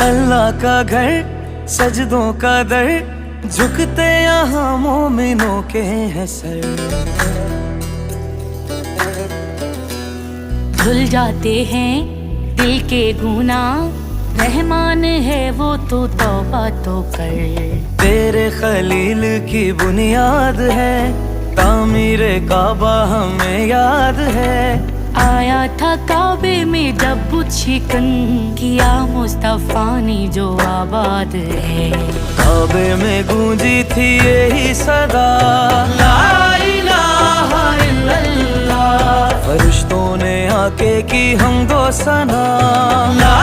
अल्लाह का घर, सजदों का दर, झुकते यहाँ मोमिनों के हैं सर। धुल जाते हैं दिल के गुनाह, रहमान है वो तो तौबा तो कर। तेरे खलील की बुनियाद है, तामीर काबा हमें याद है। आया था काबे में जब बुझिकन, किया मुस्तफा ने जो आबाद है। काबे में गूंजी थी यही सदा, ला इलाहा इल्लल्लाह। फरिश्तों ने आके की हमदो सना, ला